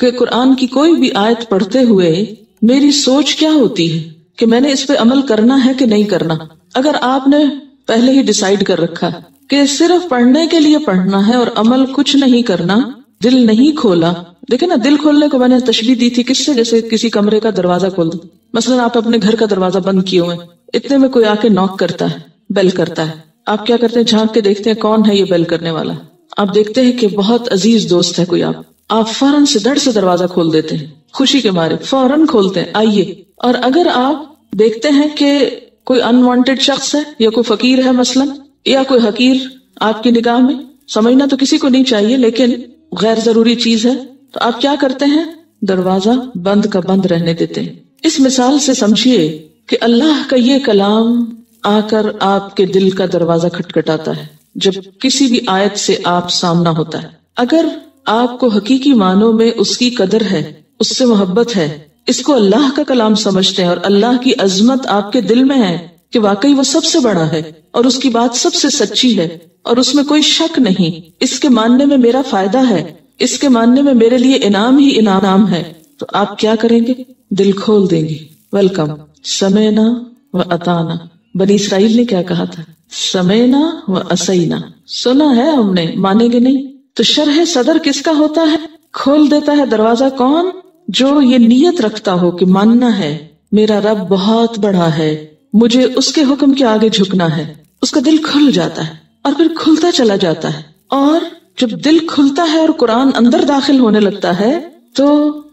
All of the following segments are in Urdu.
کہ قرآن کی کوئی بھی آیت پڑھتے ہوئے میری سوچ کیا ہوتی ہے کہ میں نے اس پہ عمل کرنا ہے کہ نہیں کرنا. اگر آپ نے پہلے ہی ڈیسائیڈ کر رکھا کہ صرف پڑھنے کے لیے پڑھنا ہے اور عمل کچھ نہیں کرنا، دل نہیں کھولا. دیکھیں نا، دل کھولنے کو میں نے تشبیہ دی تھی کس سے؟ جیسے کسی کمرے کا دروازہ کھول دو. مثلا آپ اپنے گھر کا دروازہ بند کیے ہوئے، اتنے میں کوئی آ کے نوک کرتا ہے، بیل کرتا ہے. آپ کیا کرتے ہیں؟ جھانک کے دیکھتے ہیں کون ہے یہ بیل کرنے والا. آپ دیکھتے ہیں کہ بہت عزیز دوست ہے کوئی، آپ فوراً سے دڑ سے دروازہ کھول دیتے ہیں، خوشی کے مارے فوراً کھولتے ہیں، آئیے. اور اگر آپ دیکھتے ہیں کہ کوئی انوانٹیڈ شخص ہے یا کوئی فقیر ہے مثلا، یا کوئی حقیر آپ کی نگاہ میں، سمجھنا تو کسی کو نہیں چاہیے لیکن غیر ضروری چیز ہے، تو آپ کیا کرتے ہیں؟ دروازہ بند کا بند رہنے دیتے ہیں. اس مثال سے سمجھیے کہ اللہ کا یہ کلام آ کر آپ کے دل کا دروازہ کھٹکھٹاتا ہے جب کسی بھی آیت سے آپ سامنا ہوتا ہے. اگر آپ کو حقیقی معنوں میں اس کی قدر ہے، اس سے محبت ہے، اس کو اللہ کا کلام سمجھتے ہیں اور اللہ کی عظمت آپ کے دل میں ہے کہ واقعی وہ سب سے بڑا ہے اور اس کی بات سب سے سچی ہے اور اس میں کوئی شک نہیں، اس کے ماننے میں میرا فائدہ ہے، اس کے ماننے میں میرے لیے انعام ہی انعام ہے، تو آپ کیا کریں گے؟ دل کھول دیں گے. ویلکم، سمعنا و اطعنا. بنی اسرائیل نے کیا کہا تھا؟ سمعنا و عصینا. سنا ہے ہم نے، مانیں گے نہیں. تو شرح صدر کس کا ہوتا ہے؟ کھول دیتا ہے دروازہ کون؟ جو یہ نیت رکھتا ہو کہ ماننا ہے، میرا رب بہت بڑا ہے، مجھے اس کے حکم کے آگے جھکنا ہے. اس کا دل کھل جاتا ہے اور پھر کھلتا چلا جاتا ہے. اور جب دل کھلتا ہے اور قرآن اندر داخل ہونے لگتا ہے تو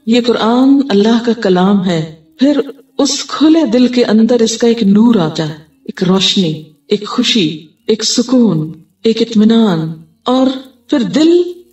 یہ قرآن اللہ کا کلام ہے. پھر اس کھلے دل کے اندر اس کا ایک نور آتا ہے، ایک روشنی، ایک خوشی، ایک سکون، ایک اطمینان، اور پھر دل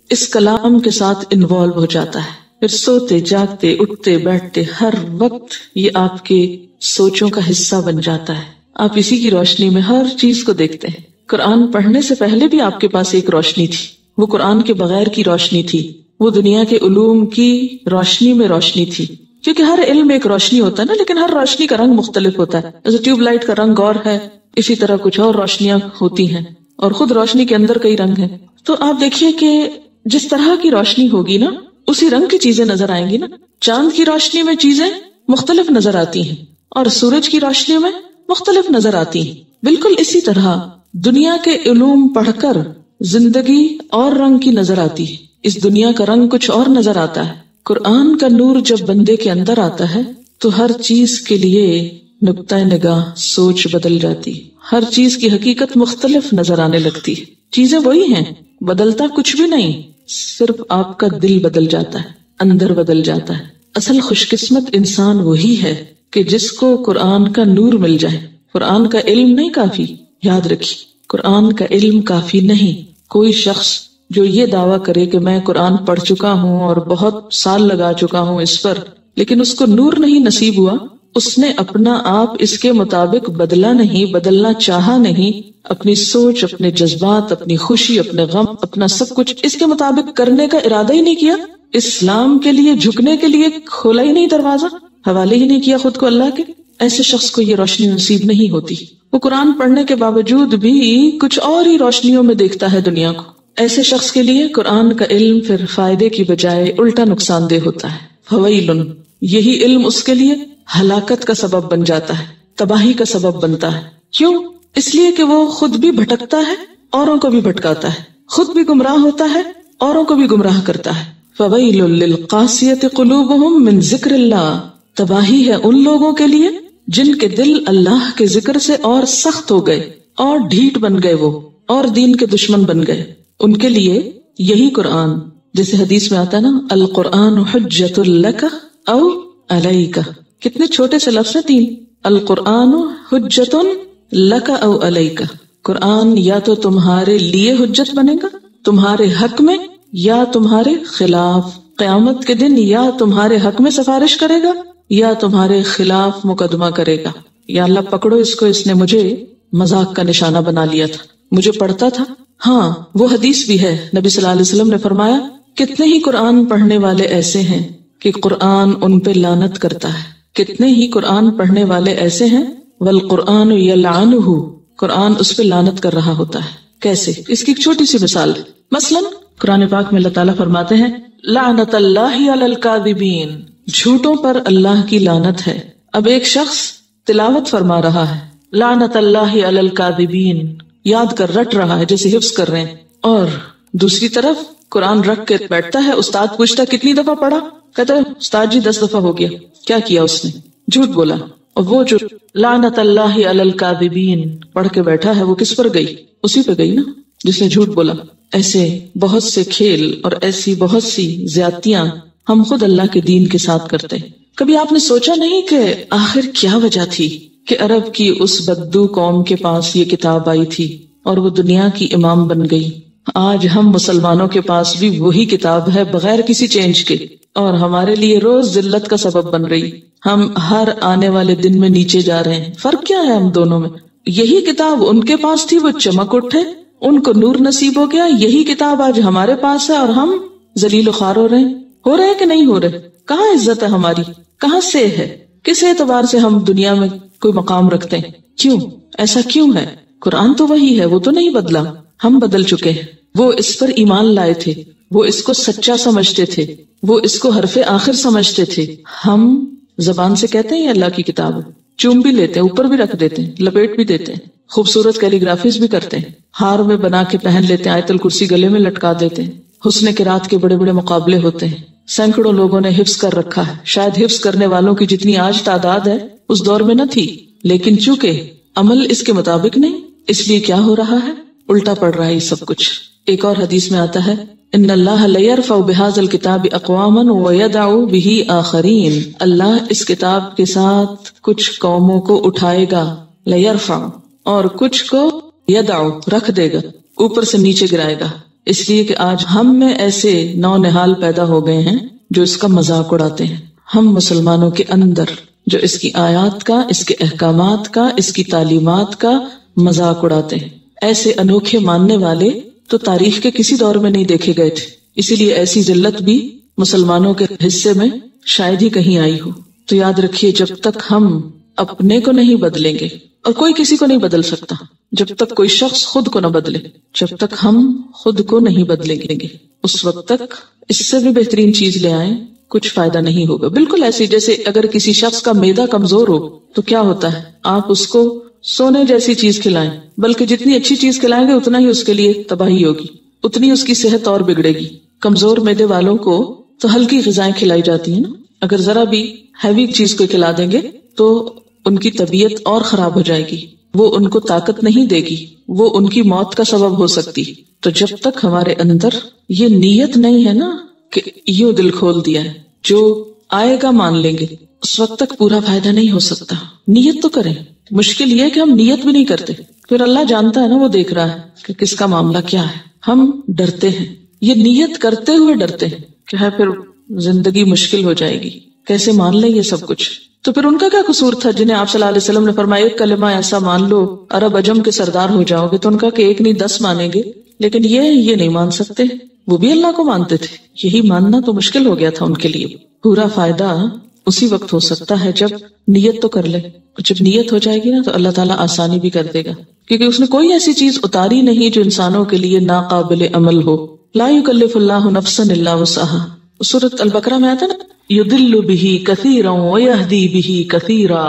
اس کلام کے ساتھ انوالو ہو جاتا ہے. پھر سوتے جاگتے اٹھتے بیٹھتے ہر وقت یہ آپ کے سوچوں کا حصہ بن جاتا ہے. آپ اسی کی روشنی میں ہر چیز کو دیکھتے ہیں. قرآن پڑھنے سے پہلے بھی آپ کے پاس ایک روشنی تھی، وہ قرآن کے بغیر کی روشنی تھی، وہ دنیا کے علوم کی روشنی میں روشنی تھی. کیونکہ ہر علم ایک روشنی ہوتا ہے نا، لیکن ہر روشنی کا رنگ مختلف ہوتا ہے. جیسے ٹیوب لائٹ کا رنگ اور ہے، اسی طرح کچھ اور روشنیاں ہوتی ہیں، اور خود روشنی کے اندر کئی رنگ ہیں. تو آپ دیکھیے کہ جس طرح کی روشنی ہوگی نا، اسی رنگ کی چیزیں نظر آئیں گی نا. چاند کی روشنی میں چیزیں مختلف نظر آتی ہیں اور سورج کی روشنی میں مختلف نظر آتی ہیں. بالکل اسی طرح دنیا کے علوم پڑھ کر زندگی اور رنگ کی نظر آتی ہے، اس دنیا کا رنگ کچھ اور نظر آتا ہے. قرآن کا نور جب بندے کے اندر آتا ہے تو ہر چیز کے لیے نقطہ نگاہ، سوچ بدل جاتی، ہر چیز کی حقیقت مختلف نظر آنے لگتی ہے. چیزیں وہی ہیں، بدلتا کچھ بھی نہیں، صرف آپ کا دل بدل جاتا ہے، اندر بدل جاتا ہے. اصل خوش قسمت انسان وہی ہے کہ جس کو قرآن کا نور مل جائے. قرآن کا علم نہیں کافی، یاد رکھیے، قرآن کا علم کافی نہیں. کوئی شخص جو یہ دعویٰ کرے کہ میں قرآن پڑھ چکا ہوں اور بہت سال لگا چکا ہوں اس پر، لیکن اس کو نور نہیں نصیب ہوا، اس نے اپنا آپ اس کے مطابق بدلا نہیں، بدلنا چاہا نہیں، اپنی سوچ، اپنے جذبات، اپنی خوشی، اپنے غم، اپنا سب کچھ اس کے مطابق کرنے کا ارادہ ہی نہیں کیا، اسلام کے لیے جھکنے کے لیے کھولا ہی نہیں دروازہ، حوالے ہی نہیں کیا خود کو اللہ کے. ایسے شخص کو یہ روشنی نصیب نہیں ہوتی. وہ قرآن پڑھنے کے باوجود بھی کچھ اور ہی روشنیوں میں دیکھتا ہے دنیا کو. ایسے شخص کے لیے قرآن کا علم پھر فائدے کی بجائے الٹا نقصان دہ ہوتا ہے. فویل، یہی علم اس کے لیے ہلاکت کا سبب بن جاتا ہے، تباہی کا سبب بنتا ہے. کیوں؟ اس لیے کہ وہ خود بھی بھٹکتا ہے، اوروں کو بھی بھٹکاتا ہے، خود بھی گمراہ ہوتا ہے، اوروں کو بھی گمراہ کرتا ہے. فویل للقاسیۃ قلوبہم من ذکر اللہ، تباہی ہے ان لوگوں کے لیے جن کے دل اللہ کے ذکر سے اور سخت ہو گئے اور ڈھیٹ بن گئے، وہ اور دین کے دشمن بن گئے. ان کے لیے یہی قرآن، جیسے حدیث میں آتا نا، القرآن حجت لک او علیک. کتنے چھوٹے سے لفظ ہیں، 3. القرآن حجت لک او علیک. قرآن یا تو تمہارے لیے حجت بنے گا، تمہارے حق میں، یا تمہارے خلاف. قیامت کے دن یا تمہارے حق میں سفارش کرے گا یا تمہارے خلاف مقدمہ کرے گا. یا اللہ پکڑو اس کو، اس نے مجھے مذاق کا نشانہ بنا لیا تھا، مجھے پڑھتا تھا. ہاں، وہ حدیث بھی ہے، نبی صلی اللہ علیہ وسلم نے فرمایا کتنے ہی قرآن پڑھنے والے ایسے ہیں کہ قرآن ان پہ لعنت کرتا ہے. کتنے ہی قرآن پڑھنے والے ایسے ہیں والقرآن یلعنہ، قرآن اس پہ لعنت کر رہا ہوتا ہے. کیسے؟ اس کی ایک چھوٹی سی مثال ہے. مثلاً قرآن پاک میں اللہ تعالیٰ فرماتے ہیں لعنت اللہ علی الکاذبین، جھوٹوں پر اللہ کی لعنت ہے۔ اب ایک شخص تلاوت فرما رہا ہے لعنت اللہ علی الکاذبین، یاد کر رٹ رہا ہے جیسے حفظ کر رہے ہیں، اور دوسری طرف قرآن رکھ کے بیٹھتا ہے، استاد پوچھتا کتنی دفعہ پڑھا، کہتا ہے استاد جی 10 دفعہ ہو گیا۔ کیا کیا اس نے؟ جھوٹ بولا۔ اور وہ جو لعنت اللہ علی الکاذبین پڑھ کے بیٹھا ہے وہ کس پر گئی؟ اسی پہ گئی نا جس نے جھوٹ بولا۔ ایسے بہت سے کھیل اور ایسی بہت سی زیادتیاں ہم خود اللہ کے دین کے ساتھ کرتے ہیں۔ کبھی آپ نے سوچا نہیں کہ آخر کیا وجہ تھی کہ عرب کی اس بدو قوم کے پاس یہ کتاب آئی تھی اور وہ دنیا کی امام بن گئی؟ آج ہم مسلمانوں کے پاس بھی وہی کتاب ہے بغیر کسی چینج کے، اور ہمارے لیے روز ذلت کا سبب بن رہی۔ ہم ہر آنے والے دن میں نیچے جا رہے ہیں۔ فرق کیا ہے ہم دونوں میں؟ یہی کتاب ان کے پاس تھی، وہ چمک اٹھے، ان کو نور نصیب ہو گیا۔ یہی کتاب آج ہمارے پاس ہے اور ہم ذلیل و خوار ہو رہے ہیں کہ نہیں ہو رہے؟ کہاں عزت ہے ہماری؟ کہاں سے ہے؟ کس اعتبار سے ہم دنیا میں کوئی مقام رکھتے ہیں؟ کیوں ایسا کیوں ہے؟ قرآن تو وہی ہے، وہ تو نہیں بدلا، ہم بدل چکے ہیں۔ وہ اس پر ایمان لائے تھے، وہ اس کو سچا سمجھتے تھے، وہ اس کو حرف آخر سمجھتے تھے۔ ہم زبان سے کہتے ہیں یہ اللہ کی کتاب ہے، چوم بھی لیتے ہیں، اوپر بھی رکھ دیتے ہیں، لپیٹ بھی دیتے ہیں، خوبصورت کیلیگرافیز بھی کرتے ہیں، ہار میں بنا کے پہن لیتے ہیں، آیت الکرسی گلے میں لٹکا دیتے ہیں، حسن قرات کے بڑے بڑے مقابلے ہوتے ہیں، سینکڑوں لوگوں نے حفظ کر رکھا ہے۔ شاید حفظ کرنے والوں کی جتنی آج تعداد ہے اس دور میں نہ تھی، لیکن چونکہ عمل اس کے مطابق نہیں، اس لیے کیا ہو رہا ہے؟ الٹا پڑ رہا ہے یہ سب کچھ۔ ایک اور حدیث میں آتا ہے ان اللہ لیرفع بہذا الکتاب اقواما ویدع بہ آخرین، اللہ اس کتاب کے ساتھ کچھ قوموں کو اٹھائے گا، لیرفع، اور کچھ کو یدع رکھ دے گا، اوپر سے نیچے گرائے گا۔ اس لیے کہ آج ہم میں ایسے نو نہال پیدا ہو گئے ہیں جو اس کا مذاق اڑاتے ہیں۔ ہم مسلمانوں کے اندر جو اس کی آیات کا، اس کے احکامات کا، اس کی تعلیمات کا مذاق اڑاتے ہیں۔ ایسے انوکھے ماننے والے تو تاریخ کے کسی دور میں نہیں دیکھے گئے تھے، اسی لیے ایسی ذلت بھی مسلمانوں کے حصے میں شاید ہی کہیں آئی ہو۔ تو یاد رکھیے جب تک ہم اپنے کو نہیں بدلیں گے، اور کوئی کسی کو نہیں بدل سکتا جب تک کوئی شخص خود کو نہ بدلے، جب تک ہم خود کو نہیں بدلیں گے اس وقت تک اس سے بھی بہترین چیز لے آئیں کچھ فائدہ نہیں ہوگا۔ بالکل ایسے جیسے اگر کسی شخص کا معدہ کمزور ہو تو کیا ہوتا ہے، آپ اس کو سونے جیسی چیز کھلائیں، بلکہ جتنی اچھی چیز کھلائیں گے اتنا ہی اس کے لیے تباہی ہوگی، اتنی اس کی صحت اور بگڑے گی۔ کمزور معدے والوں کو تو ہلکی غذائیں کھلائی جاتی ہیں نا، اگر ذرا بھی ہیوی چیز کو کھلا دیں گے تو ان کی طبیعت اور خراب ہو جائے گی، وہ ان کو طاقت نہیں دے گی، وہ ان کی موت کا سبب ہو سکتی۔ تو جب تک ہمارے اندر یہ نیت نہیں ہے نا کہ یوں دل کھول دیا ہے، جو آئے گا مان لیں گے، اس وقت تک پورا فائدہ نہیں ہو سکتا۔ نیت تو کریں، مشکل یہ ہے کہ ہم نیت بھی نہیں کرتے، پھر اللہ جانتا ہے نا، وہ دیکھ رہا ہے کہ کس کا معاملہ کیا ہے۔ ہم ڈرتے ہیں، یہ نیت کرتے ہوئے ڈرتے ہیں کہ ہے پھر زندگی مشکل ہو جائے گی، کیسے مان لیں یہ سب کچھ۔ تو پھر ان کا کیا قصور تھا جنہیں آپ صلی اللہ علیہ وسلم نے فرمایا ایک کلمہ ایسا مان لو عرب عجم کے سردار ہو جاؤ گے، تو ان کا کہ ایک نہیں 10 مانیں گے، لیکن یہ نہیں مان سکتے، وہ بھی اللہ کو مانتے تھے۔ یہی ماننا تو مشکل ہو گیا تھا ان کے لیے۔ پورا فائدہ اسی وقت ہو سکتا ہے جب نیت تو کر لے، جب نیت ہو جائے گی نا تو اللہ تعالیٰ آسانی بھی کر دے گا، کیونکہ اس نے کوئی ایسی چیز اتاری نہیں جو انسانوں کے لیے ناقابل عمل ہو۔ لا یکلف اللہ نفسا الا وسعها، سورۃ البقرہ میں آتا نا یضل بہ کثیرا ویہدی بہ کثیرا۔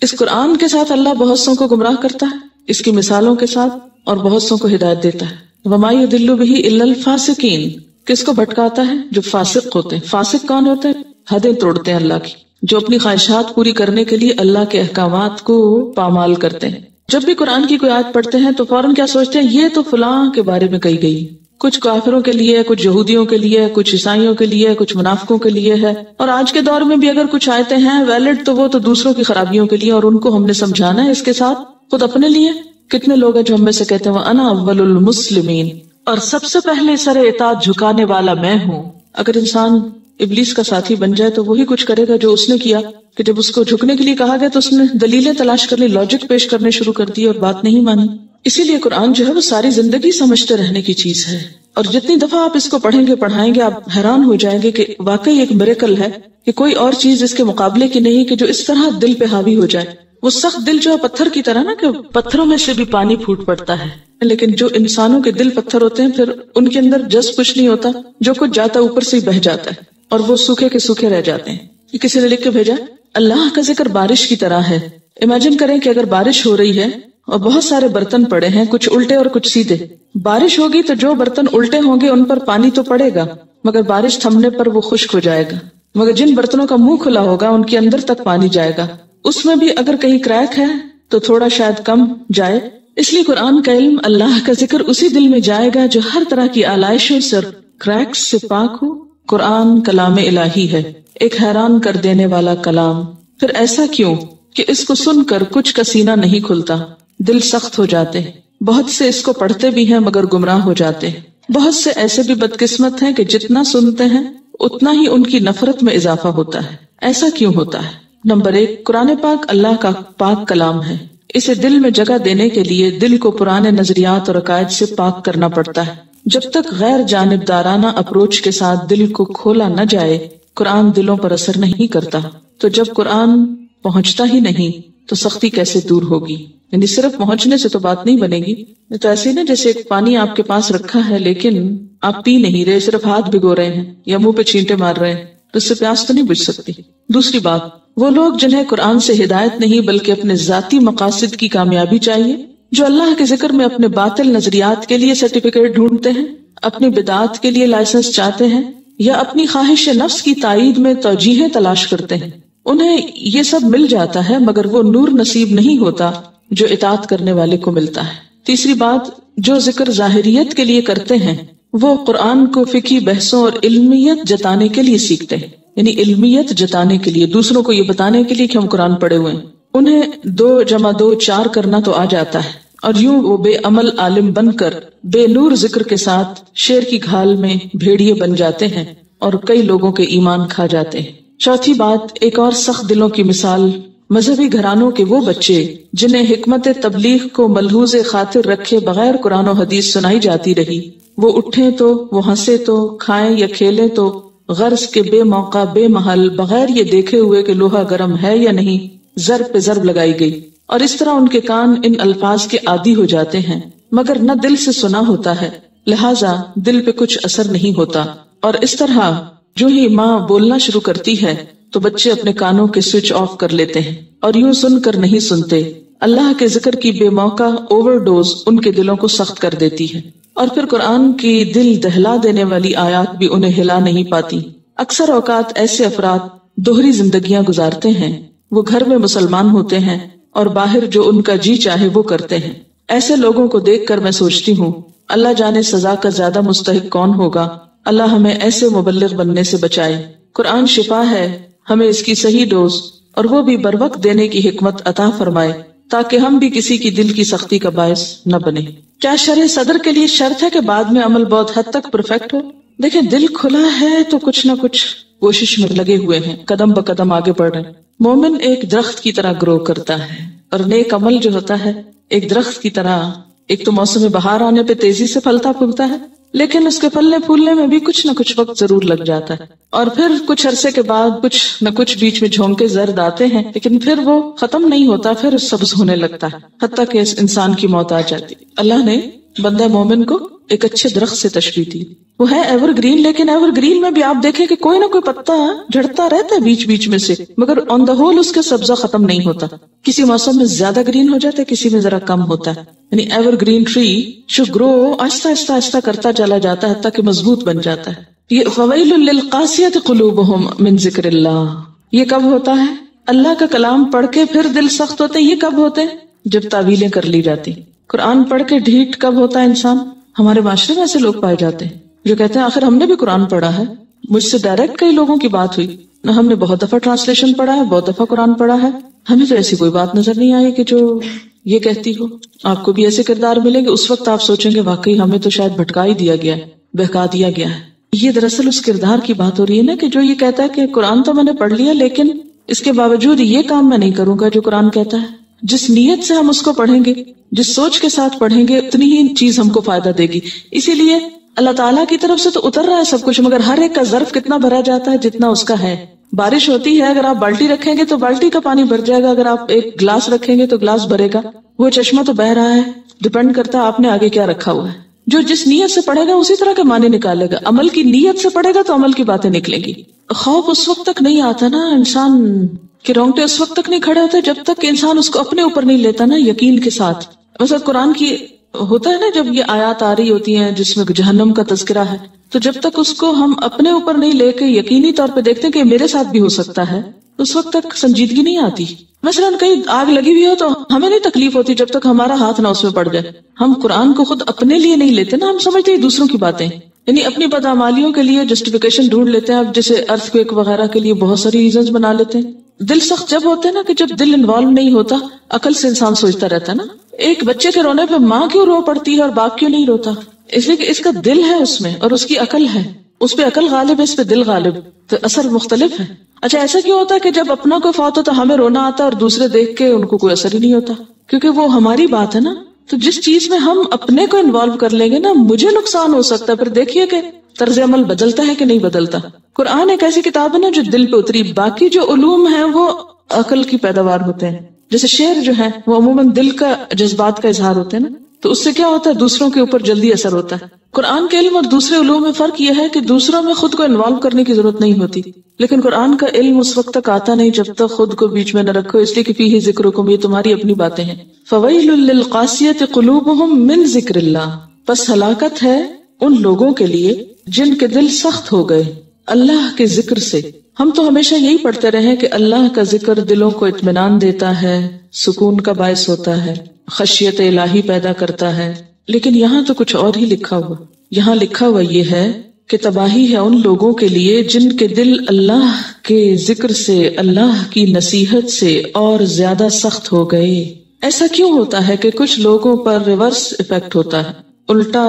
اس قرآن کے ساتھ اللہ بہت سوں کو گمراہ کرتا ہے، اس کی مثالوں کے ساتھ، اور بہت سوں کو ہدایت دیتا ہے۔ وما یضل بہ الا الفاسقین، کس کو بھٹکاتا ہے؟ جو فاسق ہوتے ہیں۔ فاسق کون ہوتے ہیں؟ حدیں توڑتے ہیں اللہ کی، جو اپنی خواہشات پوری کرنے کے لیے اللہ کے احکامات کو پامال کرتے ہیں۔ جب بھی قرآن کی کوئی آیت پڑھتے ہیں تو فوراً کیا سوچتے ہیں، یہ تو فلاں کے بارے میں کہی گئی، کچھ کافروں کے لیے، کچھ یہودیوں کے لیے، کچھ عیسائیوں کے لیے، کچھ منافقوں کے لیے ہے، اور آج کے دور میں بھی اگر کچھ آیتیں ہیں ویلڈ تو وہ تو دوسروں کی خرابیوں کے لیے، اور ان کو ہم نے سمجھانا ہے اس کے ساتھ، خود اپنے لیے۔ کتنے لوگ ہیں جو ہم میں سے کہتے ہیں وَأَنَا أَوَّلُ الْمُسْلِمِينَ، اور سب سے پہلے سر اطاعت جھکانے والا میں ہوں۔ اگر انسان ابلیس کا ساتھی بن جائے تو وہی کچھ کرے گا جو اس نے کیا، کہ جب اس کو جھکنے کے لیے کہا گیا تو اس نے دلیلیں تلاش کر لی، لاجک پیش کرنے شروع کر دی اور بات نہیں مانی۔ اسی لیے قرآن جو ہے وہ ساری زندگی سمجھتے رہنے کی چیز ہے، اور جتنی دفعہ آپ اس کو پڑھیں گے پڑھائیں گے آپ حیران ہو جائیں گے کہ واقعی ایک میریکل ہے کہ کوئی اور چیز اس کے مقابلے کی نہیں کہ جو اس طرح دل پہ حاوی ہو جائے۔ وہ سخت دل جو ہے پتھر کی طرح نا، کہ پتھروں میں سے بھی پانی پھوٹ پڑتا ہے، لیکن جو انسانوں کے دل پتھر ہوتے ہیں پھر ان کے اندر جذب کچھ نہیں ہوتا، جو کچھ جاتا اوپر سے ہی بہ جاتا ہے اور وہ سوکھے کے سوکھے رہ جاتے ہیں۔ یہ کسی نے لکھ کے بھیجا، اللہ کا ذکر بارش کی طرح ہے۔ امیجن کریں کہ اگر بارش ہو رہی ہے اور بہت سارے برتن پڑے ہیں، کچھ الٹے اور کچھ سیدھے، بارش ہوگی تو جو برتن الٹے ہوں گے ان پر پانی تو پڑے گا، مگر بارش تھمنے پر وہ خشک ہو جائے گا، مگر جن برتنوں کا منہ کھلا ہوگا ان کے اندر تک پانی جائے گا، اس میں بھی اگر کہیں کریک ہے تو تھوڑا شاید کم جائے۔ اس لیے قرآن کا علم، اللہ کا ذکر اسی دل میں جائے گا جو ہر طرح کی آلائشوں سے، کریکس سے پاک ہو۔ قرآن کلام الہی ہے، ایک حیران کر دینے والا کلام۔ پھر ایسا کیوں کہ اس کو سن کر کچھ کا سینہ نہیں کھلتا، دل سخت ہو جاتے ہیں۔ بہت سے اس کو پڑھتے بھی ہیں مگر گمراہ ہو جاتے ہیں۔ بہت سے ایسے بھی بدقسمت ہیں کہ جتنا سنتے ہیں اتنا ہی ان کی نفرت میں اضافہ ہوتا ہے۔ ایسا کیوں ہوتا ہے؟ نمبر 1، قرآن پاک اللہ کا پاک کلام ہے۔ اسے دل میں جگہ دینے کے لیے دل کو پرانے نظریات اور عقائد سے پاک کرنا پڑتا ہے۔ جب تک غیر جانبدارانہ اپروچ کے ساتھ دل کو کھولا نہ جائے، قرآن دلوں پر اثر نہیں کرتا۔ تو جب قرآن پہنچتا ہی نہیں تو سختی کیسے دور ہوگی؟ یعنی صرف پہنچنے سے تو بات نہیں بنے گی۔ تو ایسے ہی نا، جیسے ایک پانی آپ کے پاس رکھا ہے لیکن آپ پی نہیں رہے، صرف ہاتھ بھگو رہے ہیں یا منہ پہ چھینٹے مار رہے ہیں، تو اس سے پیاس تو نہیں بجھ سکتی۔ دوسری بات، وہ لوگ جنہیں قرآن سے ہدایت نہیں بلکہ اپنے ذاتی مقاصد کی کامیابی چاہیے، جو اللہ کے ذکر میں اپنے باطل نظریات کے لیے سرٹیفکیٹ ڈھونڈتے ہیں، اپنی بدعات کے لیے لائسنس چاہتے ہیں، یا اپنی خواہش نفس کی تائید میں توجیہیں تلاش کرتے ہیں، انہیں یہ سب مل جاتا ہے مگر وہ نور نصیب نہیں ہوتا جو اطاعت کرنے والے کو ملتا ہے۔ تیسری بات، جو ذکر ظاہریت کے لیے کرتے ہیں وہ قرآن کو فقہی بحثوں اور علمیت جتانے کے لیے سیکھتے ہیں، یعنی علمیت جتانے کے لیے، دوسروں کو یہ بتانے کے لیے کہ ہم قرآن پڑھے ہوئے ہیں۔ انہیں 2 + 2 4 کرنا تو آ جاتا ہے، اور یوں وہ بے عمل عالم بن کر بے نور ذکر کے ساتھ شیر کی گھال میں بھیڑیے بن جاتے ہیں اور کئی لوگوں کے ایمان کھا جاتے ہیں۔ چوتھی بات، ایک اور سخت دلوں کی مثال، مذہبی گھرانوں کے وہ بچے جنہیں حکمت تبلیغ کو ملحوظ خاطر رکھے بغیر قرآن و حدیث سنائی جاتی رہی، وہ اٹھیں تو وہ ہنسے تو کھائیں یا کھیلیں تو غرض کے بے موقع بے محل، بغیر یہ دیکھے ہوئے کہ لوہا گرم ہے یا نہیں، ضرب پہ ضرب لگائی گئی، اور اس طرح ان کے کان ان الفاظ کے عادی ہو جاتے ہیں مگر نہ دل سے سنا ہوتا ہے، لہٰذا دل پہ کچھ اثر نہیں ہوتا۔ اور اس طرح جو ہی ماں بولنا شروع کرتی ہے تو بچے اپنے کانوں کے سوئچ آف کر لیتے ہیں اور یوں سن کر نہیں سنتے۔ اللہ کے ذکر کی بے موقع اوور ڈوز ان کے دلوں کو سخت کر دیتی ہے، اور پھر قرآن کی دل دہلا دینے والی آیات بھی انہیں ہلا نہیں پاتی۔ اکثر اوقات ایسے افراد دوہری زندگیاں گزارتے ہیں، وہ گھر میں مسلمان ہوتے ہیں اور باہر جو ان کا جی چاہے وہ کرتے ہیں۔ ایسے لوگوں کو دیکھ کر میں سوچتی ہوں، اللہ جانے سزا کا زیادہ مستحق کون ہوگا۔ اللہ ہمیں ایسے مبلغ بننے سے بچائے۔ قرآن شفا ہے، ہمیں اس کی صحیح ڈوز اور وہ بھی بر وقت دینے کی حکمت عطا فرمائے تاکہ ہم بھی کسی کی دل کی سختی کا باعث نہ بنے۔ کیا شرح صدر کے لیے شرط ہے کہ بعد میں عمل بہت حد تک پرفیکٹ ہو؟ دیکھیں، دل کھلا ہے تو کچھ نہ کچھ کوشش میں لگے ہوئے ہیں، قدم بقدم آگے بڑھ رہے ہیں۔ مومن ایک درخت کی طرح گرو کرتا ہے، اور نیک عمل جو ہوتا ہے ایک درخت کی طرح، ایک تو موسم بہار آنے پہ تیزی سے پھلتا پھولتا ہے، لیکن اس کے پھلنے پھولنے میں بھی کچھ نہ کچھ وقت ضرور لگ جاتا ہے، اور پھر کچھ عرصے کے بعد کچھ نہ کچھ بیچ میں جھونکے زرد آتے ہیں، لیکن پھر وہ ختم نہیں ہوتا، پھر سبز ہونے لگتا ہے حتیٰ کہ اس انسان کی موت آ جاتی۔ اللہ نے بندہ مومن کو ایک اچھے درخت سے تشبیہ دی، وہ ہے ایور گرین، لیکن ایور گرین میں بھی آپ دیکھیں کہ کوئی نہ کوئی پتا جھڑتا رہتا ہے بیچ بیچ میں سے، مگر آن دا ہول اس کے سبزہ ختم نہیں ہوتا۔ کسی موسم میں زیادہ گرین ہو جاتا ہے، کسی میں ذرا کم ہوتا ہے، یعنی ایور گرین ٹری شو گرو آہستہ آہستہ آہستہ کرتا چلا جاتا ہے تاکہ مضبوط بن جاتا ہے۔ یہ فویل للقاسیۃ قلوبہم من ذکر اللہ، یہ کب ہوتا ہے؟ اللہ کا کلام پڑھ کے پھر دل سخت ہوتے ہیں۔ یہ کب ہوتے ہیں؟ جب تعویلیں کر لی جاتی۔ قرآن پڑھ کے ڈھیٹ کب ہوتا ہے انسان؟ ہمارے معاشرے میں ایسے لوگ پائے جاتے ہیں جو کہتے ہیں آخر ہم نے بھی قرآن پڑھا ہے۔ مجھ سے ڈائریکٹ کئی لوگوں کی بات ہوئی، نہ ہم نے بہت دفعہ ٹرانسلیشن پڑھا ہے، بہت دفعہ قرآن پڑھا ہے، ہمیں تو ایسی کوئی بات نظر نہیں آئی کہ جو یہ کہتی ہو۔ آپ کو بھی ایسے کردار ملیں گے، اس وقت آپ سوچیں گے واقعی ہمیں تو شاید بھٹکا ہی دیا گیا ہے، بہکا دیا گیا ہے۔ یہ دراصل اس کردار کی بات ہو رہی ہے نا، کہ جو یہ کہتا ہے کہ قرآن تو میں نے پڑھ لیا لیکن اس کے باوجود یہ کام میں نہیں کروں گا جو قرآن کہتا ہے۔ جس نیت سے ہم اس کو پڑھیں گے، جس سوچ کے ساتھ پڑھیں گے، اتنی ہی چیز ہم کو فائدہ دے گی۔ اسی لیے اللہ تعالیٰ کی طرف سے تو اتر رہا ہے سب کچھ، مگر ہر ایک کا ظرف کتنا بھرا جاتا ہے جتنا اس کا ہے۔ بارش ہوتی ہے، اگر آپ بالٹی رکھیں گے تو بالٹی کا پانی بھر جائے گا، اگر آپ ایک گلاس رکھیں گے تو گلاس بھرے گا، وہ چشمہ تو بہہ رہا ہے، ڈپینڈ کرتا ہے آپ نے آگے کیا رکھا ہوا ہے. جو جس نیت سے پڑھے گا اسی طرح کے معنی نکالے گا، عمل کی نیت سے پڑھے گا تو عمل کی باتیں نکلیں گی. خوف اس وقت تک نہیں آتا نا انسان کے رونگٹے اس وقت تک نہیں کھڑے ہوتے جب تک کہ انسان اس کو اپنے اوپر نہیں لیتا نا یقین کے ساتھ. مثلا قرآن کی ہوتا ہے نا جب یہ آیات آ رہی ہوتی ہیں جس میں جہنم کا تذکرہ ہے، تو جب تک اس کو ہم اپنے اوپر نہیں لے کے یقینی طور پہ دیکھتے ہیں کہ میرے ساتھ بھی ہو سکتا ہے، اس وقت تک سنجیدگی نہیں آتی. مثلا کہیں آگ لگی ہوئی ہو تو ہمیں نہیں تکلیف ہوتی جب تک ہمارا ہاتھ نہ اس میں پڑ جائے. ہم قرآن کو خود اپنے لیے نہیں لیتے نا، ہم سمجھتے ہیں دوسروں کی باتیں، یعنی اپنی بدعمالیوں کے لیے جسٹیفیکیشن ڈھونڈ لیتے ہیں. اب جیسے ارتھ کویک وغیرہ کے لیے بہت ساری ریزنز بنا لیتے ہیں. دل سخت جب ہوتے ہیں نا کہ جب دل انوالو نہیں ہوتا، عقل سے انسان سوچتا رہتا ہے نا. ایک بچے کے رونے پہ ماں کیوں رو پڑتی ہے اور باپ کیوں نہیں روتا؟ اس لیے کہ اس کا دل ہے اس میں اور اس کی عقل ہے، اس پہ عقل غالب ہے، اس پہ دل غالب، تو اثر مختلف ہے. اچھا ایسا کیوں ہوتا ہے کہ جب اپنا کوئی فوت ہوتا ہمیں رونا آتا اور دوسرے دیکھ کے ان کو کوئی اثر ہی نہیں ہوتا؟ کیونکہ وہ ہماری بات ہے نا. تو جس چیز میں ہم اپنے کو انوالو کر لیں گے نا، مجھے نقصان ہو سکتا ہے، پھر دیکھیے کہ طرز عمل بدلتا ہے کہ نہیں بدلتا. قرآن ایک ایسی کتاب ہے نا جو دل پہ اتری، باقی جو علوم ہیں وہ عقل کی پیداوار ہوتے ہیں. جیسے شعر جو ہے وہ عموماً دل کا جذبات کا اظہار ہوتے ہیں نا، تو اس سے کیا ہوتا ہے دوسروں کے اوپر جلدی اثر ہوتا ہے. قرآن کے علم اور دوسرے علوم میں فرق یہ ہے کہ دوسروں میں خود کو انوالو کرنے کی ضرورت نہیں ہوتی، لیکن قرآن کا علم اس وقت تک آتا نہیں جب تک خود کو بیچ میں نہ رکھو، اس لیے کہ فیہ ذکرکم، یہ تمہاری اپنی باتیں ہیں. فویل للقاسیۃ قلوبہم من ذکر اللہ، پس ہلاکت ہے ان لوگوں کے لیے جن کے دل سخت ہو گئے اللہ کے ذکر سے. ہم تو ہمیشہ یہی پڑھتے رہے کہ اللہ کا ذکر دلوں کو اطمینان دیتا ہے، سکون کا باعث ہوتا ہے، خشیت الہی پیدا کرتا ہے. لیکن یہاں تو کچھ اور ہی لکھا ہوا. یہاں لکھا ہوا یہ ہے کہ تباہی ہے ان لوگوں کے لیے جن کے دل اللہ کے ذکر سے، اللہ کی نصیحت سے اور زیادہ سخت ہو گئے. ایسا کیوں ہوتا ہے کہ کچھ لوگوں پر ریورس ایفیکٹ ہوتا ہے، الٹا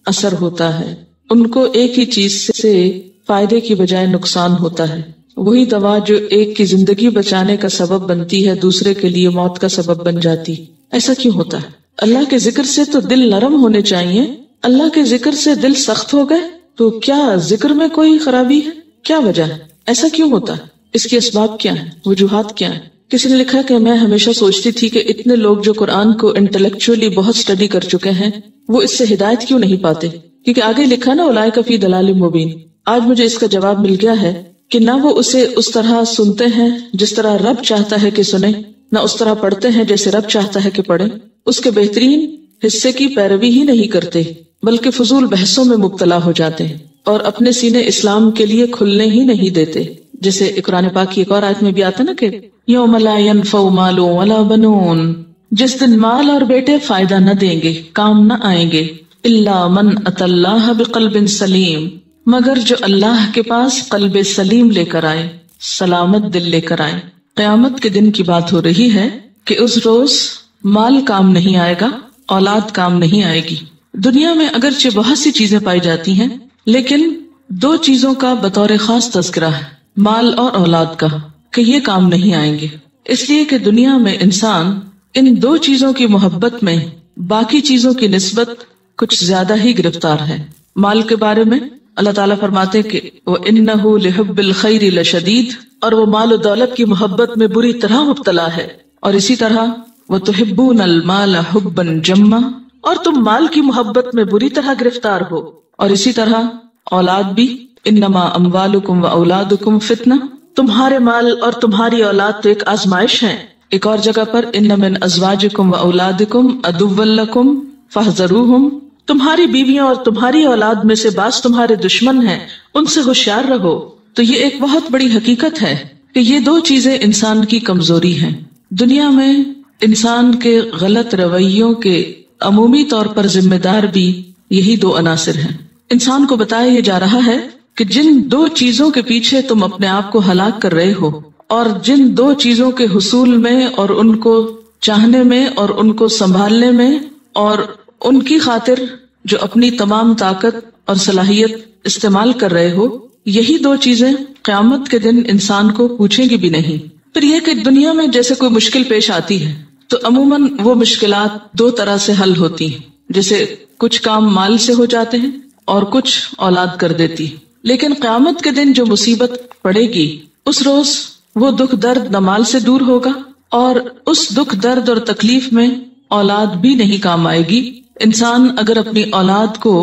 اثر ہوتا ہے، ان کو ایک ہی چیز سے فائدے کی بجائے نقصان ہوتا ہے. وہی دوا جو ایک کی زندگی بچانے کا سبب بنتی ہے دوسرے کے لیے موت کا سبب بن جاتی. ایسا کیوں ہوتا ہے؟ اللہ کے ذکر سے تو دل نرم ہونے چاہیے، اللہ کے ذکر سے دل سخت ہو گئے، تو کیا ذکر میں کوئی خرابی ہے؟ کیا وجہ ہے؟ ایسا کیوں ہوتا ہے؟ اس کے اسباب کیا ہیں؟ وجوہات کیا ہیں؟ کسی نے لکھا کہ میں ہمیشہ سوچتی تھی کہ اتنے لوگ جو قرآن کو انٹلیکچولی بہت اسٹڈی کر چکے ہیں وہ اس سے ہدایت کیوں نہیں پاتے؟ کیونکہ آگے لکھا نا اولئک فی ضلال مبین. آج مجھے اس کا جواب مل گیا ہے کہ نہ وہ اسے اس طرح سنتے ہیں جس طرح رب چاہتا ہے کہ سنیں، نہ اس طرح پڑھتے ہیں جیسے رب چاہتا ہے کہ پڑھیں، اس کے بہترین حصے کی پیروی ہی نہیں کرتے بلکہ فضول بحثوں میں مبتلا ہو جاتے ہیں اور اپنے سینے اسلام کے لیے کھلنے ہی نہیں دیتے. جیسے قرآن پاک کی ایک اور آیت میں بھی آتا نا کہ یوم لا ینفع مال ولا بنون، جس دن مال اور بیٹے فائدہ نہ دیں گے، کام نہ آئیں گے، الا من اتى اللہ بقلب سلیم، مگر جو اللہ کے پاس قلب سلیم لے کر آئے، سلامت دل لے کر آئے. قیامت کے دن کی بات ہو رہی ہے کہ اس روز مال کام نہیں آئے گا، اولاد کام نہیں آئے گی. دنیا میں اگرچہ بہت سی چیزیں پائی جاتی ہیں لیکن دو چیزوں کا بطور خاص تذکرہ ہے، مال اور اولاد کا، کہ یہ کام نہیں آئیں گے. اس لیے کہ دنیا میں انسان ان دو چیزوں کی محبت میں باقی چیزوں کی نسبت کچھ زیادہ ہی گرفتار ہے. مال کے بارے میں اللہ تعالیٰ فرماتے کہ وَإِنَّهُ لِحُبِّ الْخَيْرِ لَشَدِيدٌ، اور وہ مال و دولت کی محبت میں بری طرح مبتلا ہے. اور اسی طرح وَتُحِبُّونَ الْمَالَ حُبًّا جَمًّا، اور تم مال کی محبت میں بری طرح گرفتار ہو. اور اسی طرح اولاد بھی، انما اموالکم واولادکم فتنہ، تمہارے مال اور تمہاری اولاد تو ایک آزمائش ہیں. ایک اور جگہ پر ان من ازواجکم واولادکم عدوا لکم فاحذروہم، تمہاری بیویاں اور تمہاری اولاد میں سے بعض تمہارے دشمن ہیں، ان سے ہوشیار رہو. تو یہ ایک بہت بڑی حقیقت ہے کہ یہ دو چیزیں انسان کی کمزوری ہیں. دنیا میں انسان کے غلط رویوں کے عمومی طور پر ذمہ دار بھی یہی دو عناصر ہیں. انسان کو بتایا یہ جا رہا ہے کہ جن دو چیزوں کے پیچھے تم اپنے آپ کو ہلاک کر رہے ہو، اور جن دو چیزوں کے حصول میں اور ان کو چاہنے میں اور ان کو سنبھالنے میں اور ان کی خاطر جو اپنی تمام طاقت اور صلاحیت استعمال کر رہے ہو، یہی دو چیزیں قیامت کے دن انسان کو پوچھیں گی بھی نہیں. پھر یہ کہ دنیا میں جیسے کوئی مشکل پیش آتی ہے تو عموماً وہ مشکلات دو طرح سے حل ہوتی ہیں. جیسے کچھ کام مال سے ہو جاتے ہیں اور کچھ اولاد کر دیتی ہے. لیکن قیامت کے دن جو مصیبت پڑے گی اس روز وہ دکھ درد نہ مال سے دور ہوگا، اور اس دکھ درد اور تکلیف میں اولاد بھی نہیں کام آئے گی۔ انسان اگر اپنی اولاد کو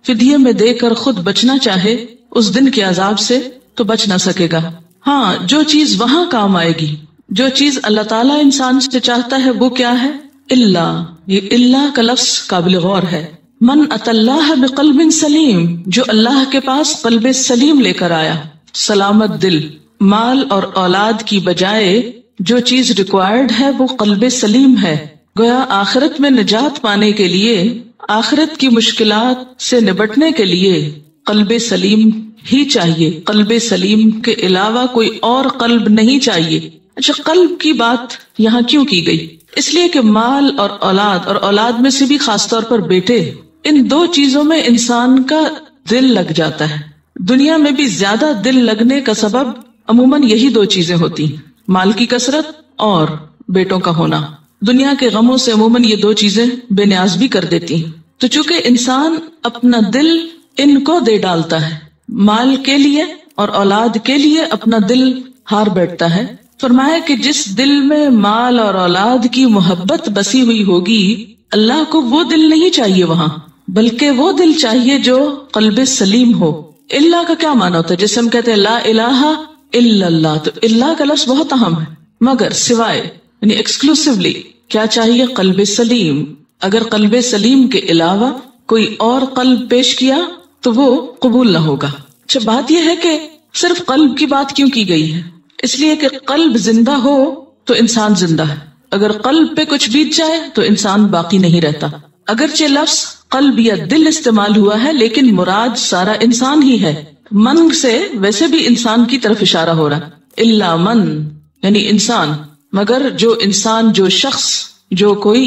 فدیے میں دے کر خود بچنا چاہے اس دن کے عذاب سے تو بچ نہ سکے گا۔ ہاں، جو چیز وہاں کام آئے گی، جو چیز اللہ تعالیٰ انسان سے چاہتا ہے وہ کیا ہے؟ اللہ۔ یہ اللہ کا لفظ قابل غور ہے۔ من اتی اللہ بقلب سلیم، جو اللہ کے پاس قلب سلیم لے کر آیا، سلامت دل۔ مال اور اولاد کی بجائے جو چیز ریکوائرڈ ہے وہ قلب سلیم ہے۔ گویا آخرت میں نجات پانے کے لیے، آخرت کی مشکلات سے نبٹنے کے لیے قلب سلیم ہی چاہیے۔ قلب سلیم کے علاوہ کوئی اور قلب نہیں چاہیے۔ اچھا، قلب کی بات یہاں کیوں کی گئی؟ اس لیے کہ مال اور اولاد میں سے بھی خاص طور پر بیٹے، ان دو چیزوں میں انسان کا دل لگ جاتا ہے۔ دنیا میں بھی زیادہ دل لگنے کا سبب عموماً یہی دو چیزیں ہوتی ہیں، مال کی کثرت اور بیٹوں کا ہونا۔ دنیا کے غموں سے عموماً یہ دو چیزیں بے نیاز بھی کر دیتی ہیں۔ تو چونکہ انسان اپنا دل ان کو دے ڈالتا ہے، مال کے لیے اور اولاد کے لیے اپنا دل ہار بیٹھتا ہے، فرمایا کہ جس دل میں مال اور اولاد کی محبت بسی ہوئی ہوگی، اللہ کو وہ دل نہیں چاہیے وہاں، بلکہ وہ دل چاہیے جو قلب سلیم ہو۔ اللہ کا کیا معنی ہوتا ہے؟ جیسے ہم کہتے ہیں لا الہ الا اللہ، تو اللہ کا لفظ بہت اہم ہے، مگر سوائے یعنی ایکسکلوسیولی کیا چاہیے؟ قلب سلیم۔ اگر قلب سلیم کے علاوہ کوئی اور قلب پیش کیا تو وہ قبول نہ ہوگا۔ اچھا، بات یہ ہے کہ صرف قلب کی بات کیوں کی گئی ہے؟ اس لیے کہ قلب زندہ ہو تو انسان زندہ ہے، اگر قلب پہ کچھ بیت جائے تو انسان باقی نہیں رہتا۔ اگرچہ لفظ قلب یا دل استعمال ہوا ہے لیکن مراد سارا انسان ہی ہے۔ من سے ویسے بھی انسان کی طرف اشارہ ہو رہا ہے، الا من یعنی انسان، مگر جو انسان، جو شخص، جو کوئی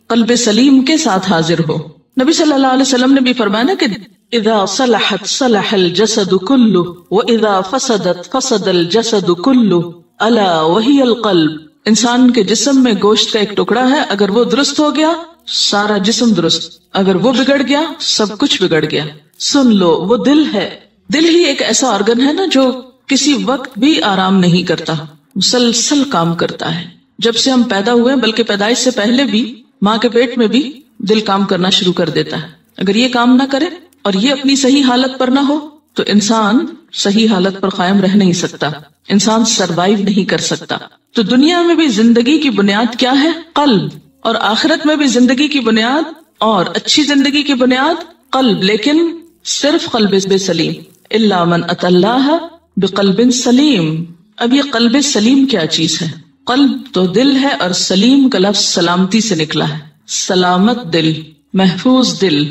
قلب سلیم کے ساتھ حاضر ہو۔ نبی صلی اللہ علیہ وسلم نے بھی فرمایا کہ اذا صلحت صلح الجسد كله واذا فسدت فسد الجسد كله الا وهي القلب۔ انسان کے جسم میں گوشت کا ایک ٹکڑا ہے، اگر وہ درست ہو گیا سارا جسم درست، اگر وہ بگڑ گیا سب کچھ بگڑ گیا۔ سن لو، وہ دل ہے۔ دل ہی ایک ایسا آرگن ہے نا جو کسی وقت بھی آرام نہیں کرتا، مسلسل کام کرتا ہے۔ جب سے ہم پیدا ہوئے، بلکہ پیدائش سے پہلے بھی ماں کے پیٹ میں بھی دل کام کرنا شروع کر دیتا ہے۔ اگر یہ کام نہ کرے اور یہ اپنی صحیح حالت پر نہ ہو تو انسان صحیح حالت پر قائم رہ نہیں سکتا، انسان سروائیو نہیں کر سکتا۔ تو دنیا میں بھی زندگی کی بنیاد کیا ہے؟ قلب، اور آخرت میں بھی زندگی کی بنیاد اور اچھی زندگی کی بنیاد قلب، لیکن صرف قلب سلیم۔ الا من اتی اللہ بقلب سلیم۔ اب یہ قلب سلیم کیا چیز ہے؟ قلب تو دل ہے، اور سلیم کا لفظ سلامتی سے نکلا ہے، سلامت دل، محفوظ دل،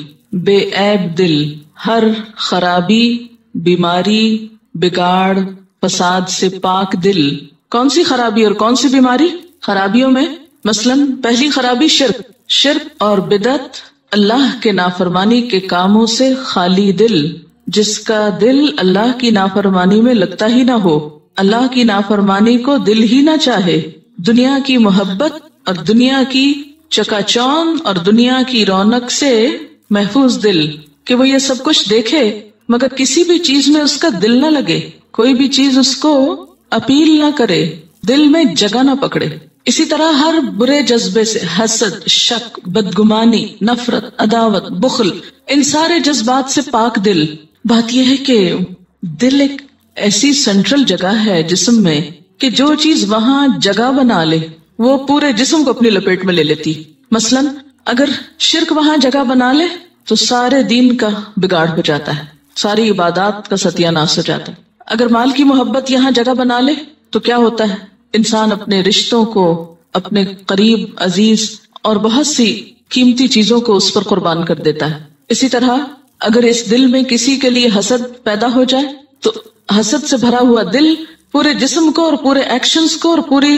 بے عیب دل، ہر خرابی، بیماری، بگاڑ، فساد سے پاک دل۔ کون سی خرابی اور کون سی بیماری؟ خرابیوں میں مثلاً پہلی خرابی شرک اور بدعت، اللہ کے نافرمانی کے کاموں سے خالی دل۔ جس کا دل اللہ کی نافرمانی میں لگتا ہی نہ ہو، اللہ کی نافرمانی کو دل ہی نہ چاہے، دنیا کی محبت اور دنیا کی چکا چوند اور دنیا کی رونق سے محفوظ دل، کہ وہ یہ سب کچھ دیکھے مگر کسی بھی چیز میں اس کا دل نہ لگے، کوئی بھی چیز اس کو اپیل نہ کرے، دل میں جگہ نہ پکڑے۔ اسی طرح ہر برے جذبے سے، حسد، شک، بدگمانی، نفرت، عداوت، بخل، ان سارے جذبات سے پاک دل۔ بات یہ ہے کہ دل ایک ایسی سینٹرل جگہ ہے جسم میں کہ جو چیز وہاں جگہ بنا لے وہ پورے جسم کو اپنی لپیٹ میں لے لیتی۔ مثلا اگر شرک وہاں جگہ بنا لے تو سارے دین کا بگاڑ ہو جاتا ہے، ساری عبادات کا ستیہ ناش ہو جاتا ہے۔ اگر مال کی محبت یہاں جگہ بنا لے تو کیا ہوتا ہے؟ انسان اپنے رشتوں کو، اپنے قریب عزیز اور بہت سی قیمتی چیزوں کو اس پر قربان کر دیتا ہے۔ اسی طرح اگر اس دل میں کسی کے لیے حسد پیدا ہو جائے تو حسد سے بھرا ہوا دل پورے جسم کو اور پورے ایکشنز کو اور پوری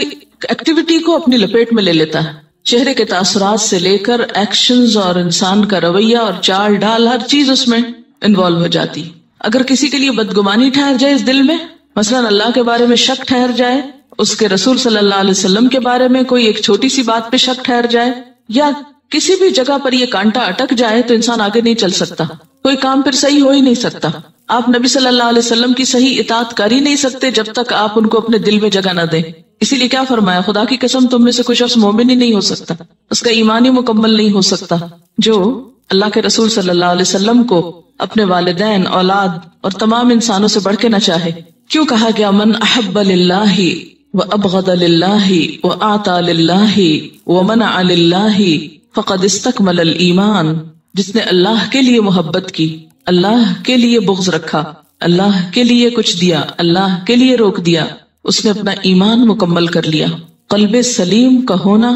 ایکٹیویٹی کو اپنی لپیٹ میں لے لیتا ہے، چہرے کے تاثرات سے لے کر ایکشنز اور انسان کا رویہ اور چال ڈال، ہر چیز اس میں انوالو ہو جاتی۔ اگر کسی کے لیے بدگمانی ٹھہر جائے اس دل میں، مثلا اللہ کے بارے میں شک ٹھہر جائے، اس کے رسول صلی اللہ علیہ وسلم کے بارے میں کوئی ایک چھوٹی سی بات پہ شک ٹھہر جائے، یا کسی بھی جگہ پر یہ کانٹا اٹک جائے تو انسان آگے نہیں چل سکتا، کوئی کام پھر صحیح ہو ہی نہیں سکتا. آپ نبی صلی اللہ علیہ وسلم کی صحیح اطاعت کر ہی نہیں سکتے جب تک آپ ان کو اپنے دل میں جگہ نہ دیں. اسی لیے کیا فرمایا، خدا کی قسم تم میں سے کوئی شخص مومن ہی نہیں ہو سکتا، اس کا ایمان ہی مکمل نہیں ہو سکتا جو اللہ کے رسول صلی اللہ علیہ وسلم کو اپنے والدین، اولاد اور تمام انسانوں سے بڑھ کے نہ چاہے. کیوں کہا گیا من احب للہ وابغض للہ واعطى للہ ومنع للہ فقد استکمل الایمان. جس نے اللہ کے لیے محبت کی، اللہ کے لیے بغض رکھا، اللہ کے لیے کچھ دیا، اللہ کے لیے روک دیا، اس نے اپنا ایمان مکمل کر لیا. قلب سلیم کا ہونا،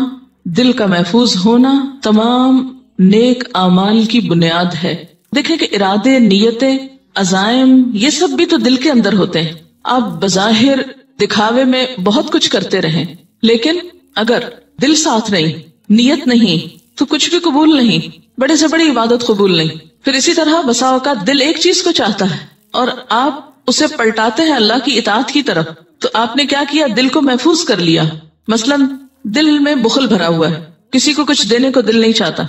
دل کا محفوظ ہونا تمام نیک اعمال کی بنیاد ہے. دیکھیں کہ ارادے، نیتیں، عزائم یہ سب بھی تو دل کے اندر ہوتے ہیں. آپ بظاہر دکھاوے میں بہت کچھ کرتے رہیں، لیکن اگر دل ساتھ نہیں، نیت نہیں، تو کچھ بھی قبول نہیں، بڑے سے بڑی عبادت قبول نہیں. پھر اسی طرح بسا اوقات دل ایک چیز کو چاہتا ہے اور آپ اسے پلٹاتے ہیں اللہ کی اطاعت کی طرف. تو آپ نے کیا کیا، دل کو محفوظ کر لیا. مثلا دل میں بخل بھرا ہوا ہے، کسی کو کچھ دینے کو دل نہیں چاہتا،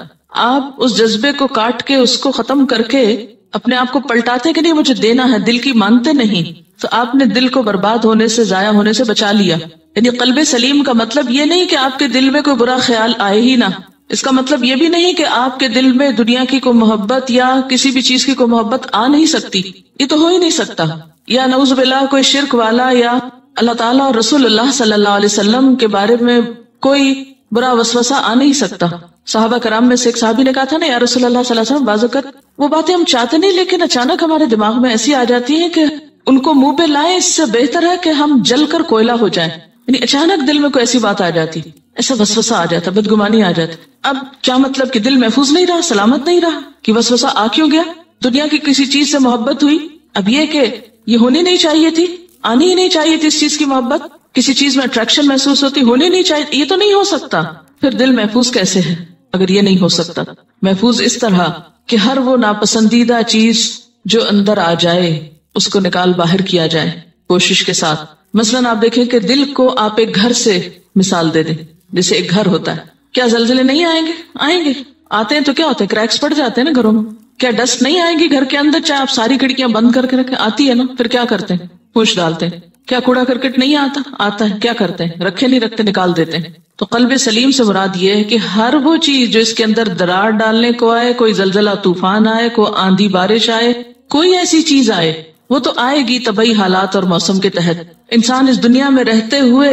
آپ اس جذبے کو کاٹ کے، اس کو ختم کر کے اپنے آپ کو پلٹاتے کہ نہیں مجھے دینا ہے، دل کی مانتے نہیں، تو آپ نے دل کو برباد ہونے سے، ضائع ہونے سے بچا لیا. یعنی قلب سلیم کا مطلب یہ نہیں کہ آپ کے دل میں کوئی برا خیال آئے ہی نہ، اس کا مطلب یہ بھی نہیں کہ آپ کے دل میں دنیا کی کوئی محبت یا کسی بھی چیز کی کوئی محبت آ نہیں سکتی، یہ تو ہو ہی نہیں سکتا. یا نعوذ باللہ کوئی شرک والا یا اللہ تعالیٰ اور رسول اللہ صلی اللہ علیہ وسلم کے بارے میں کوئی برا وسوسہ آ نہیں سکتا. صحابہ کرام میں سے ایک صحابی نے کہا تھا نا یا رسول اللہ صلی اللہ علیہ وسلم، بعض اوقات وہ باتیں ہم چاہتے نہیں لیکن اچانک ہمارے دماغ میں ایسی آ جاتی ہیں کہ ان کو منہ پہ لائیں، اس سے بہتر ہے کہ ہم جل کر کوئلہ ہو جائیں. یعنی اچانک دل میں کوئی ایسی بات آ جاتی، ایسا وسوسہ آ جاتا، بدگمانی آ جاتی. اب کیا مطلب کہ دل محفوظ نہیں رہا، سلامت نہیں رہا، کہ وسوسہ آ کیوں گیا؟ دنیا کی کسی چیز سے محبت ہوئی. اب یہ کہ یہ ہونی نہیں چاہیے تھی، آنی ہی نہیں چاہیے تھی اس چیز کی محبت، کسی چیز میں اٹریکشن محسوس ہوتی، ہونی نہیں چاہیے، یہ تو نہیں ہو سکتا. پھر دل محفوظ کیسے ہے اگر یہ نہیں ہو سکتا؟ محفوظ اس طرح کہ ہر وہ ناپسندیدہ چیز جو اندر آ جائے اس کو نکال باہر کیا جائے کوشش کے ساتھ. مثلا آپ دیکھیں کہ دل کو آپ ایک گھر سے مثال دے دیں. جیسے ایک گھر ہوتا ہے، کیا زلزلے نہیں آئیں گے؟ آئیں گے. آتے ہیں تو کیا ہوتے ہیں، کریکس پڑ جاتے ہیں نا گھروں میں. کیا ڈسٹ نہیں آئے گی گھر کے اندر چاہے آپ ساری کھڑکیاں بند کر کے رکھیں؟ آتی ہے نا. پھر کیا کرتے ہیں، پوچھ ڈالتے ہیں. کیا کوڑا کرکٹ نہیں آتا؟ آتا ہے. کیا کرتے ہیں، رکھے نہیں رکھتے، نکال دیتے ہیں. تو قلب سلیم سے مراد یہ ہے کہ ہر وہ چیز جو اس کے اندر درار ڈالنے کو آئے، کوئی زلزلہ طوفان آئے، کوئی آندھی بارش آئے، کوئی ایسی چیز آئے، وہ تو آئے گی طبعی حالات اور موسم کے تحت. انسان اس دنیا میں رہتے ہوئے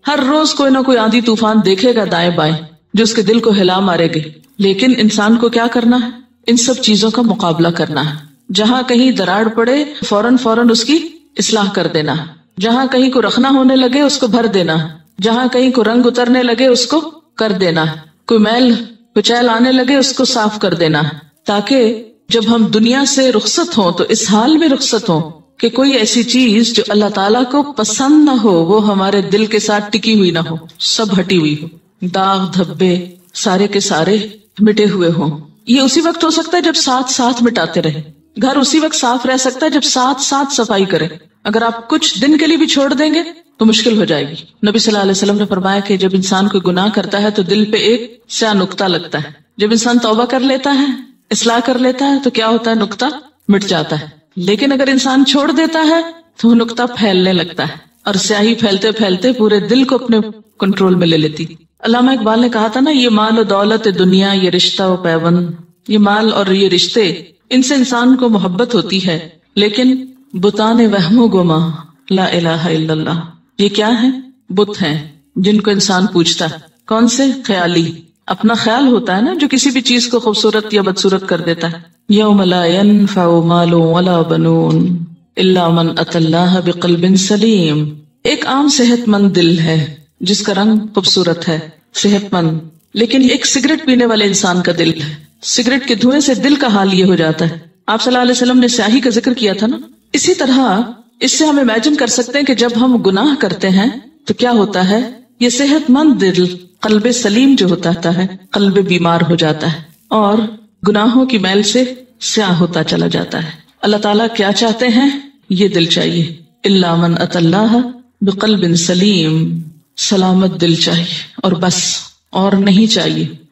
ہر روز کوئی نہ کوئی آندھی طوفان دیکھے گا دائیں بائیں جو اس کے دل کو ہلا مارے گے. لیکن انسان کو کیا کرنا ہے، ان سب چیزوں کا مقابلہ کرنا ہے. جہاں کہیں دراڑ پڑے فوراً اس کی اصلاح کر دینا ہے. جہاں کہیں کو رکھنا ہونے لگے اس کو بھر دینا ہے. جہاں کہیں کو رنگ اترنے لگے اس کو کر دینا ہے. کوئی میل کچیل آنے لگے اس کو صاف کر دینا ہے. تاکہ جب ہم دنیا سے رخصت ہوں تو اس حال میں رخصت ہوں کہ کوئی ایسی چیز جو اللہ تعالیٰ کو پسند نہ ہو وہ ہمارے دل کے ساتھ ٹکی ہوئی نہ ہو، سب ہٹی ہوئی ہو، داغ دھبے سارے کے سارے مٹے ہوئے ہوں. یہ اسی وقت ہو سکتا ہے جب ساتھ مٹاتے رہے. گھر اسی وقت صاف رہ سکتا ہے جب ساتھ صفائی کرے. اگر آپ کچھ دن کے لیے بھی چھوڑ دیں گے تو مشکل ہو جائے گی. نبی صلی اللہ علیہ وسلم نے فرمایا کہ جب انسان کوئی گناہ کرتا ہے تو دل پہ ایک سیاہ نقطہ لگتا ہے. جب انسان توبہ کر لیتا ہے، اصلاح کر لیتا ہے تو کیا ہوتا ہے، نقطہ مٹ جاتا ہے. لیکن اگر انسان چھوڑ دیتا ہے تو وہ نقطہ پھیلنے لگتا ہے اور سیاہی پھیلتے پھیلتے پورے دل کو اپنے کنٹرول میں لے لیتی. علامہ اقبال نے کہا تھا نا، یہ مال و دولت دنیا، یہ رشتہ و پیوند، یہ مال اور یہ رشتے، ان سے انسان کو محبت ہوتی ہے، لیکن بتان وہم و گما لا الہ الا اللہ، یہ کیا ہے، بت ہیں جن کو انسان پوجتا ہے. کون سے؟ خیالی. اپنا خیال ہوتا ہے نا جو کسی بھی چیز کو خوبصورت یا بدصورت کر دیتا ہے. یوم لا ينفع مال ولا بنون الا من اتى الله بقلب سلیم. ایک عام صحت مند دل ہے جس کا رنگ خوبصورت ہے، صحت مند، لیکن ایک سگریٹ پینے والے انسان کا دل ہے. سگریٹ کے دھوئیں سے دل کا حال یہ ہو جاتا ہے. آپ صلی اللہ علیہ وسلم نے سیاہی کا ذکر کیا تھا نا. اسی طرح اس سے ہم امیجن کر سکتے ہیں کہ جب ہم گناہ کرتے ہیں تو کیا ہوتا ہے. یہ صحت مند دل، قلب سلیم جو ہوتا ہے، قلب بیمار ہو جاتا ہے اور گناہوں کی میل سے سیاہ ہوتا چلا جاتا ہے. اللہ تعالیٰ کیا چاہتے ہیں؟ یہ دل چاہیے. الا من اتى الله بقلب سلیم، سلامت دل چاہیے اور بس، اور نہیں چاہیے.